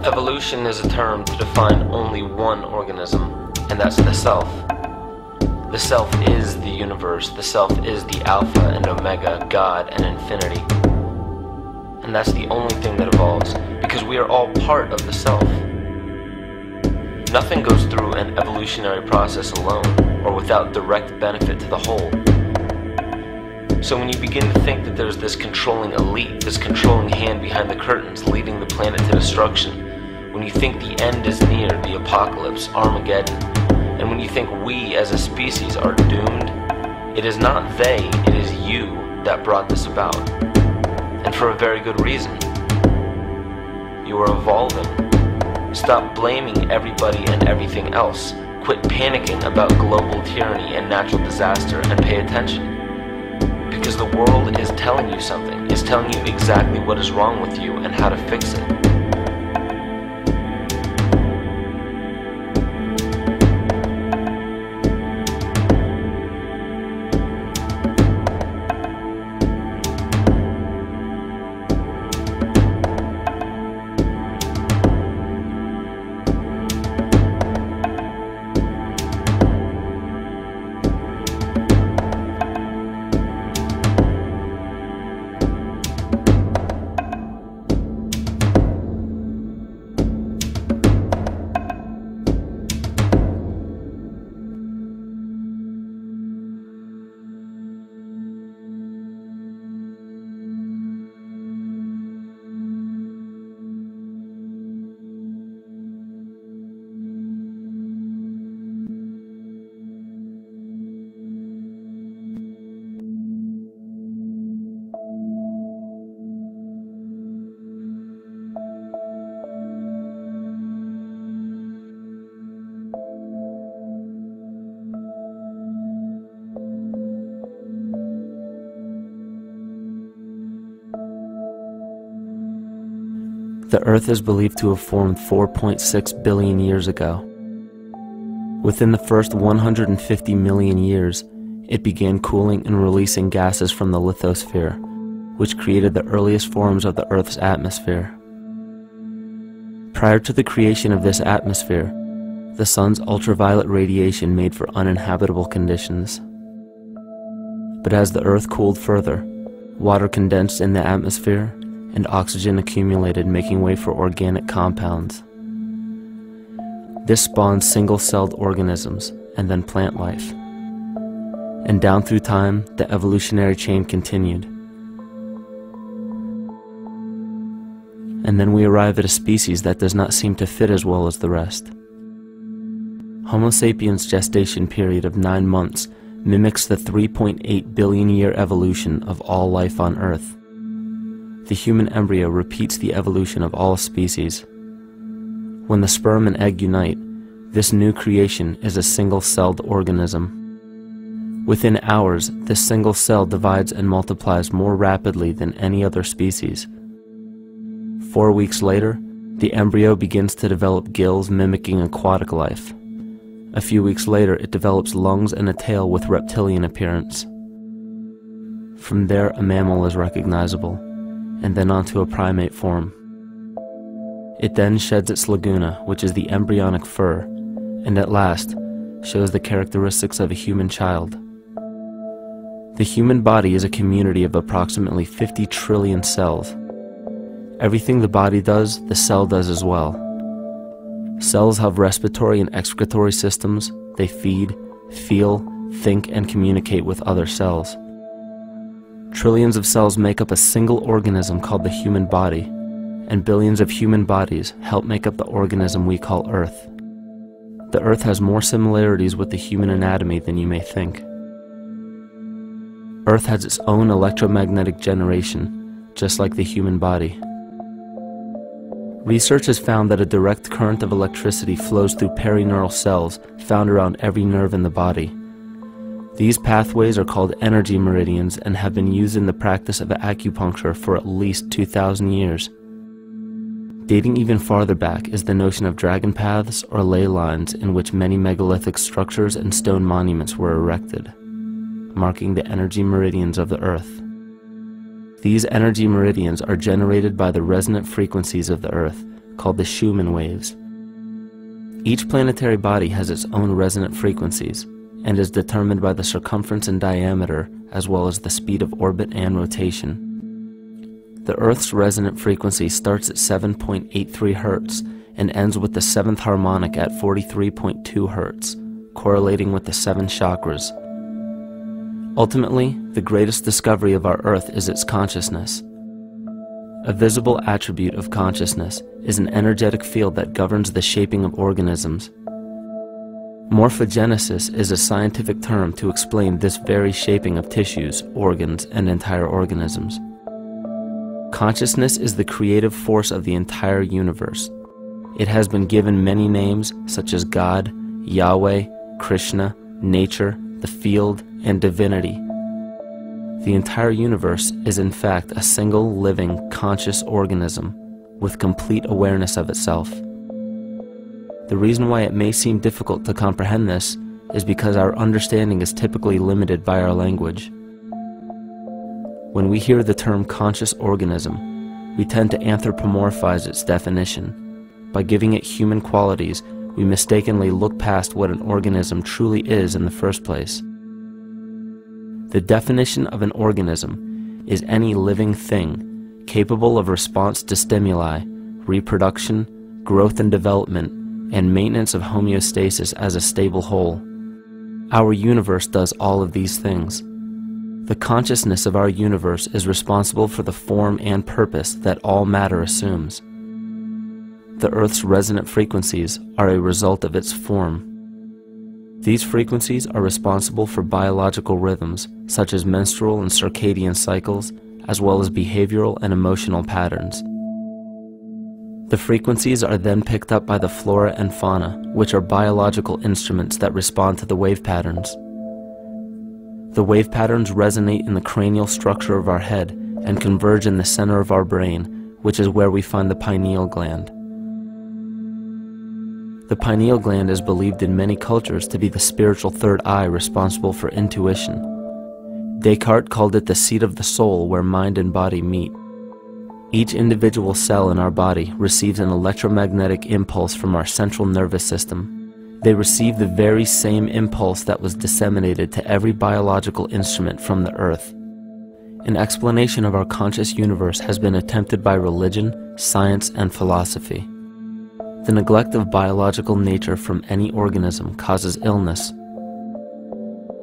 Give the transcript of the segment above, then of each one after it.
Evolution is a term to define only one organism, and that's the self. The self is the universe, the self is the Alpha and Omega, God and infinity. And that's the only thing that evolves, because we are all part of the self. Nothing goes through an evolutionary process alone, or without direct benefit to the whole. So when you begin to think that there's this controlling elite, this controlling hand behind the curtains leading the planet to destruction, when you think the end is near, the apocalypse, Armageddon, and when you think we as a species are doomed, it is not they, it is you that brought this about. And for a very good reason. You are evolving. Stop blaming everybody and everything else. Quit panicking about global tyranny and natural disaster and pay attention. Because the world is telling you something, is telling you exactly what is wrong with you and how to fix it. The Earth is believed to have formed 4.6 billion years ago. Within the first 150 million years, it began cooling and releasing gases from the lithosphere, which created the earliest forms of the Earth's atmosphere. Prior to the creation of this atmosphere, the sun's ultraviolet radiation made for uninhabitable conditions. But as the Earth cooled further, water condensed in the atmosphere and oxygen accumulated, making way for organic compounds. This spawned single-celled organisms and then plant life. And down through time, the evolutionary chain continued. And then we arrive at a species that does not seem to fit as well as the rest. Homo sapiens' gestation period of 9 months mimics the 3.8 billion year evolution of all life on Earth. The human embryo repeats the evolution of all species. When the sperm and egg unite, this new creation is a single-celled organism. Within hours, this single cell divides and multiplies more rapidly than any other species. 4 weeks later, the embryo begins to develop gills mimicking aquatic life. A few weeks later, it develops lungs and a tail with reptilian appearance. From there, a mammal is recognizable, and then onto a primate form. It then sheds its laguna, which is the embryonic fur, and at last shows the characteristics of a human child. The human body is a community of approximately 50 trillion cells. Everything the body does, the cell does as well. Cells have respiratory and excretory systems. They feed, feel, think, and communicate with other cells. Trillions of cells make up a single organism called the human body, and billions of human bodies help make up the organism we call Earth. The Earth has more similarities with the human anatomy than you may think. Earth has its own electromagnetic generation, just like the human body. Research has found that a direct current of electricity flows through perineural cells found around every nerve in the body. These pathways are called energy meridians and have been used in the practice of acupuncture for at least 2,000 years. Dating even farther back is the notion of dragon paths or ley lines in which many megalithic structures and stone monuments were erected, marking the energy meridians of the Earth. These energy meridians are generated by the resonant frequencies of the Earth, called the Schumann waves. Each planetary body has its own resonant frequencies and is determined by the circumference and diameter as well as the speed of orbit and rotation. The Earth's resonant frequency starts at 7.83 Hz and ends with the 7th harmonic at 43.2 Hz, correlating with the 7 chakras. Ultimately, the greatest discovery of our Earth is its consciousness. A visible attribute of consciousness is an energetic field that governs the shaping of organisms. Morphogenesis is a scientific term to explain this very shaping of tissues, organs, and entire organisms. Consciousness is the creative force of the entire universe. It has been given many names such as God, Yahweh, Krishna, nature, the field, and divinity. The entire universe is in fact a single living, conscious organism with complete awareness of itself. The reason why it may seem difficult to comprehend this is because our understanding is typically limited by our language. When we hear the term conscious organism, we tend to anthropomorphize its definition. By giving it human qualities, we mistakenly look past what an organism truly is in the first place. The definition of an organism is any living thing capable of response to stimuli, reproduction, growth and development, and maintenance of homeostasis as a stable whole. Our universe does all of these things. The consciousness of our universe is responsible for the form and purpose that all matter assumes. The Earth's resonant frequencies are a result of its form. These frequencies are responsible for biological rhythms, such as menstrual and circadian cycles, as well as behavioral and emotional patterns. The frequencies are then picked up by the flora and fauna, which are biological instruments that respond to the wave patterns. The wave patterns resonate in the cranial structure of our head and converge in the center of our brain, which is where we find the pineal gland. The pineal gland is believed in many cultures to be the spiritual third eye responsible for intuition. Descartes called it the seat of the soul where mind and body meet. Each individual cell in our body receives an electromagnetic impulse from our central nervous system. They receive the very same impulse that was disseminated to every biological instrument from the earth. An explanation of our conscious universe has been attempted by religion, science, and philosophy. The neglect of biological nature from any organism causes illness.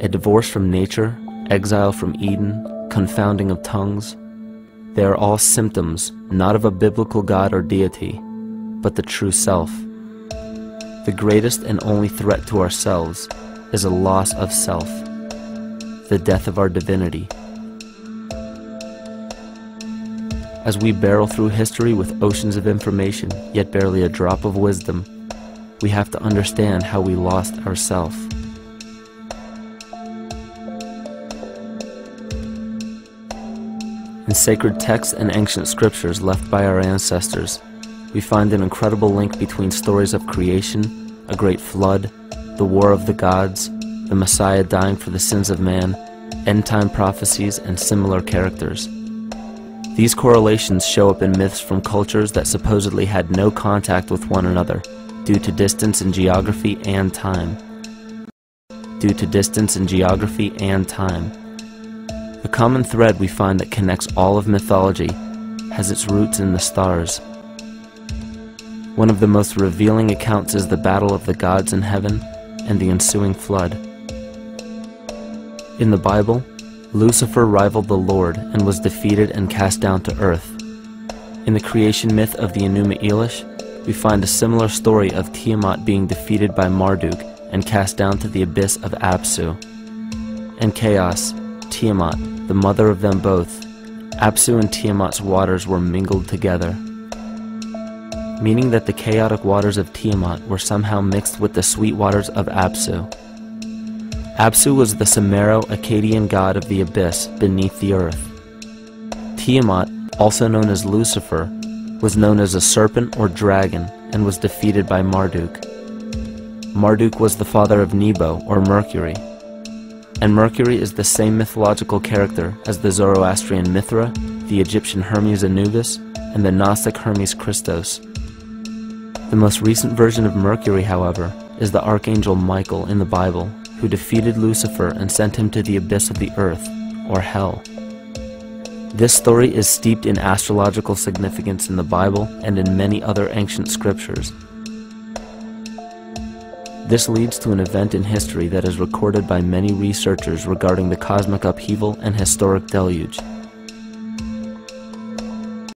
A divorce from nature, exile from Eden, confounding of tongues, they are all symptoms not of a biblical God or deity, but the true self. The greatest and only threat to ourselves is a loss of self, the death of our divinity. As we barrel through history with oceans of information, yet barely a drop of wisdom, we have to understand how we lost ourself. In sacred texts and ancient scriptures left by our ancestors, we find an incredible link between stories of creation, a great flood, the war of the gods, the Messiah dying for the sins of man, end-time prophecies, and similar characters. These correlations show up in myths from cultures that supposedly had no contact with one another due to distance in geography and time. The common thread we find that connects all of mythology has its roots in the stars. One of the most revealing accounts is the battle of the gods in heaven and the ensuing flood. In the Bible, Lucifer rivaled the Lord and was defeated and cast down to earth. In the creation myth of the Enuma Elish, we find a similar story of Tiamat being defeated by Marduk and cast down to the abyss of Apsu. In chaos, Tiamat, the mother of them both, Apsu and Tiamat's waters were mingled together, meaning that the chaotic waters of Tiamat were somehow mixed with the sweet waters of Apsu. Apsu was the Sumero-Akkadian god of the abyss beneath the earth. Tiamat, also known as Lucifer, was known as a serpent or dragon and was defeated by Marduk. Marduk was the father of Nebo or Mercury, and Mercury is the same mythological character as the Zoroastrian Mithra, the Egyptian Hermes Anubis, and the Gnostic Hermes Christos. The most recent version of Mercury, however, is the Archangel Michael in the Bible, who defeated Lucifer and sent him to the abyss of the earth, or hell. This story is steeped in astrological significance in the Bible and in many other ancient scriptures. This leads to an event in history that is recorded by many researchers regarding the cosmic upheaval and historic deluge.